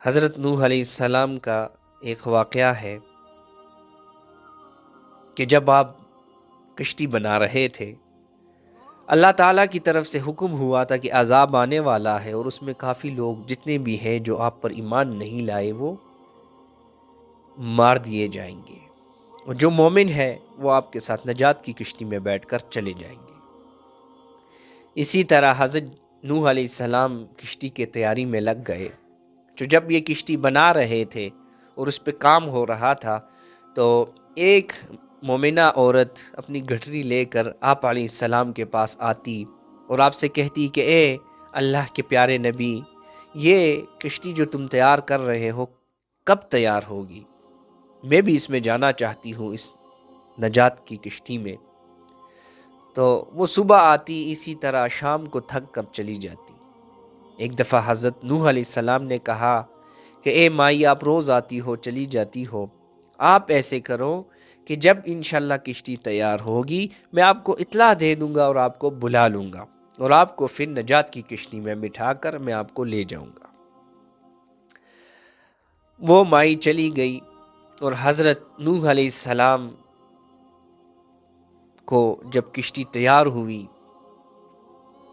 حضرت نوح علیہ السلام کا ایک واقعہ ہے کہ جب آپ کشتی بنا رہے تھے، اللہ تعالیٰ کی طرف سے حکم ہوا تھا کہ عذاب آنے والا ہے، اور اس میں کافی لوگ جتنے بھی ہیں جو آپ پر ایمان نہیں لائے وہ مار دیے جائیں گے، اور جو مومن ہے وہ آپ کے ساتھ نجات کی کشتی میں بیٹھ کر چلے جائیں گے۔ اسی طرح حضرت نوح علیہ السلام کشتی کے تیاری میں لگ گئے۔ جو جب یہ کشتی بنا رہے تھے اور اس پہ کام ہو رہا تھا، تو ایک مومنہ عورت اپنی گٹھری لے کر آپ علیہ السلام کے پاس آتی اور آپ سے کہتی کہ اے اللہ کے پیارے نبی، یہ کشتی جو تم تیار کر رہے ہو کب تیار ہوگی؟ میں بھی اس میں جانا چاہتی ہوں، اس نجات کی کشتی میں۔ تو وہ صبح آتی، اسی طرح شام کو تھک کر چلی جاتی۔ ایک دفعہ حضرت نوح علیہ السلام نے کہا کہ اے مائی، آپ روز آتی ہو چلی جاتی ہو، آپ ایسے کرو کہ جب انشاءاللہ کشتی تیار ہوگی میں آپ کو اطلاع دے دوں گا اور آپ کو بلا لوں گا، اور آپ کو پھر نجات کی کشتی میں بٹھا کر میں آپ کو لے جاؤں گا۔ وہ مائی چلی گئی، اور حضرت نوح علیہ السلام کو جب کشتی تیار ہوئی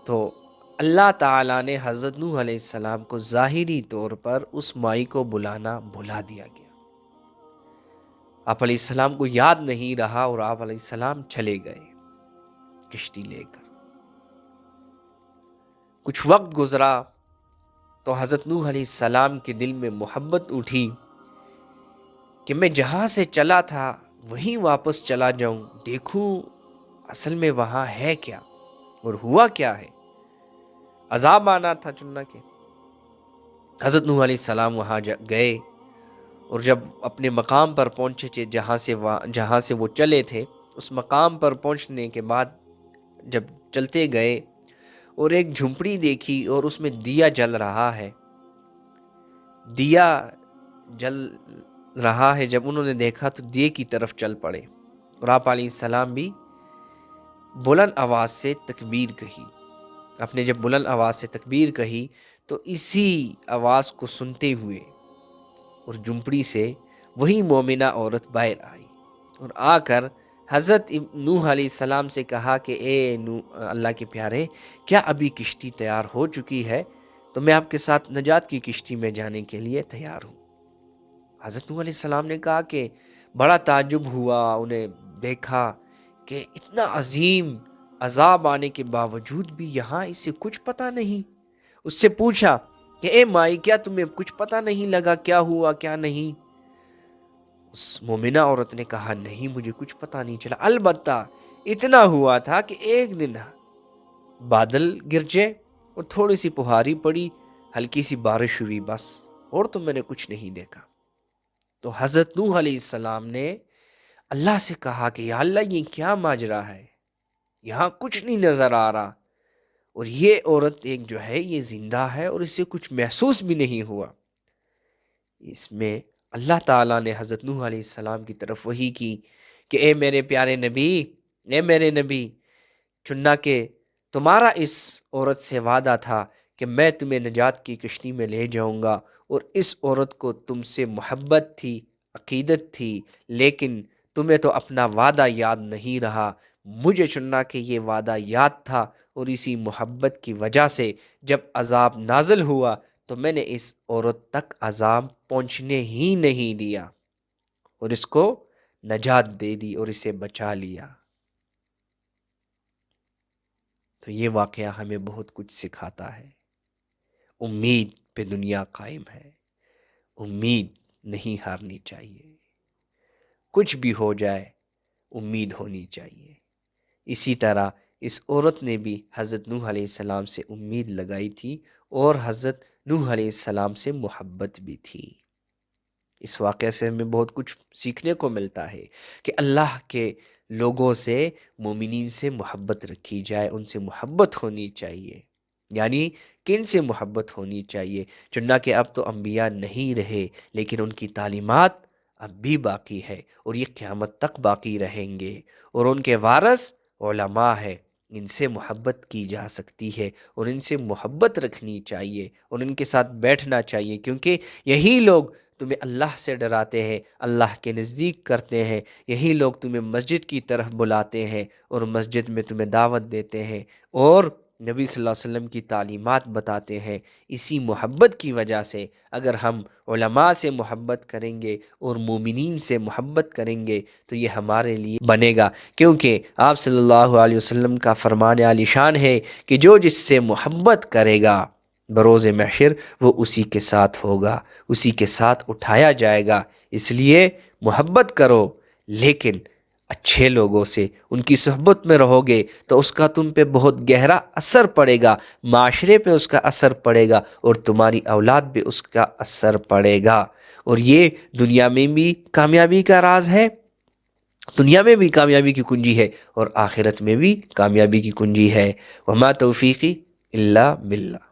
تو اللہ تعالیٰ نے حضرت نوح علیہ السلام کو ظاہری طور پر اس مائی کو بلانا بھلا دیا گیا۔ آپ علیہ السلام کو یاد نہیں رہا اور آپ علیہ السلام چلے گئے کشتی لے کر۔ کچھ وقت گزرا تو حضرت نوح علیہ السلام کے دل میں محبت اٹھی کہ میں جہاں سے چلا تھا وہیں واپس چلا جاؤں، دیکھوں اصل میں وہاں ہے کیا اور ہوا کیا ہے۔ عذاب آنا تھا چننا کے۔ حضرت نوح علیہ السلام وہاں گئے، اور جب اپنے مقام پر پہنچے تھے جہاں سے وہ چلے تھے، اس مقام پر پہنچنے کے بعد جب چلتے گئے اور ایک جھنپڑی دیکھی اور اس میں دیا جل رہا ہے۔ دیا جل رہا ہے جب انہوں نے دیکھا تو دیے کی طرف چل پڑے، اور آپ علیہ السلام بھی بلند آواز سے تکبیر کہی۔ آپ نے جب بلند آواز سے تکبیر کہی تو اسی آواز کو سنتے ہوئے اور جھنپڑی سے وہی مومنہ عورت باہر آئی، اور آ کر حضرت نوح علیہ السلام سے کہا کہ اے اللہ کے پیارے، کیا ابھی کشتی تیار ہو چکی ہے؟ تو میں آپ کے ساتھ نجات کی کشتی میں جانے کے لیے تیار ہوں۔ حضرت نوح علیہ السلام نے کہا کہ بڑا تعجب ہوا، انہیں دیکھا کہ اتنا عظیم عذاب آنے کے باوجود بھی یہاں اسے کچھ پتہ نہیں۔ اس سے پوچھا کہ اے مائی، کیا تمہیں کچھ پتہ نہیں لگا کیا ہوا کیا نہیں؟ اس مومنہ عورت نے کہا نہیں، مجھے کچھ پتہ نہیں چلا، البتہ اتنا ہوا تھا کہ ایک دن بادل گرجے اور تھوڑی سی پہاڑی پڑی، ہلکی سی بارش ہوئی، بس، اور تو میں نے کچھ نہیں دیکھا۔ تو حضرت نوح علیہ السلام نے اللہ سے کہا کہ یا اللہ، یہ کیا ماجرا ہے، یہاں کچھ نہیں نظر آ رہا، اور یہ عورت ایک جو ہے یہ زندہ ہے اور اسے کچھ محسوس بھی نہیں ہوا۔ اس میں اللہ تعالیٰ نے حضرت نوح علیہ السلام کی طرف وحی کی کہ اے میرے پیارے نبی، اے میرے نبی، چننا کہ تمہارا اس عورت سے وعدہ تھا کہ میں تمہیں نجات کی کشتی میں لے جاؤں گا، اور اس عورت کو تم سے محبت تھی، عقیدت تھی، لیکن تمہیں تو اپنا وعدہ یاد نہیں رہا۔ مجھے چننا کہ یہ وعدہ یاد تھا، اور اسی محبت کی وجہ سے جب عذاب نازل ہوا تو میں نے اس عورت تک عذاب پہنچنے ہی نہیں دیا، اور اس کو نجات دے دی اور اسے بچا لیا۔ تو یہ واقعہ ہمیں بہت کچھ سکھاتا ہے۔ امید پہ دنیا قائم ہے، امید نہیں ہارنی چاہیے، کچھ بھی ہو جائے امید ہونی چاہیے۔ اسی طرح اس عورت نے بھی حضرت نوح علیہ السلام سے امید لگائی تھی، اور حضرت نوح علیہ السلام سے محبت بھی تھی۔ اس واقعے سے ہمیں بہت کچھ سیکھنے کو ملتا ہے کہ اللہ کے لوگوں سے، مومنین سے محبت رکھی جائے، ان سے محبت ہونی چاہیے۔ یعنی کن سے محبت ہونی چاہیے؟ چننا کہ اب تو انبیاء نہیں رہے، لیکن ان کی تعلیمات اب بھی باقی ہے، اور یہ قیامت تک باقی رہیں گے، اور ان کے وارث علماء ہے۔ ان سے محبت کی جا سکتی ہے اور ان سے محبت رکھنی چاہیے اور ان کے ساتھ بیٹھنا چاہیے، کیونکہ یہی لوگ تمہیں اللہ سے ڈراتے ہیں، اللہ کے نزدیک کرتے ہیں، یہی لوگ تمہیں مسجد کی طرف بلاتے ہیں اور مسجد میں تمہیں دعوت دیتے ہیں اور نبی صلی اللہ علیہ وسلم کی تعلیمات بتاتے ہیں۔ اسی محبت کی وجہ سے اگر ہم علماء سے محبت کریں گے اور مومنین سے محبت کریں گے تو یہ ہمارے لیے بنے گا، کیونکہ آپ صلی اللہ علیہ وسلم کا فرمان عالی شان ہے کہ جو جس سے محبت کرے گا بروز محشر وہ اسی کے ساتھ ہوگا، اسی کے ساتھ اٹھایا جائے گا۔ اس لیے محبت کرو، لیکن اچھے لوگوں سے، ان کی صحبت میں رہو گے تو اس کا تم پہ بہت گہرا اثر پڑے گا، معاشرے پہ اس کا اثر پڑے گا اور تمہاری اولاد پہ اس کا اثر پڑے گا، اور یہ دنیا میں بھی کامیابی کا راز ہے، دنیا میں بھی کامیابی کی کنجی ہے اور آخرت میں بھی کامیابی کی کنجی ہے۔ وما توفیقی الا باللہ۔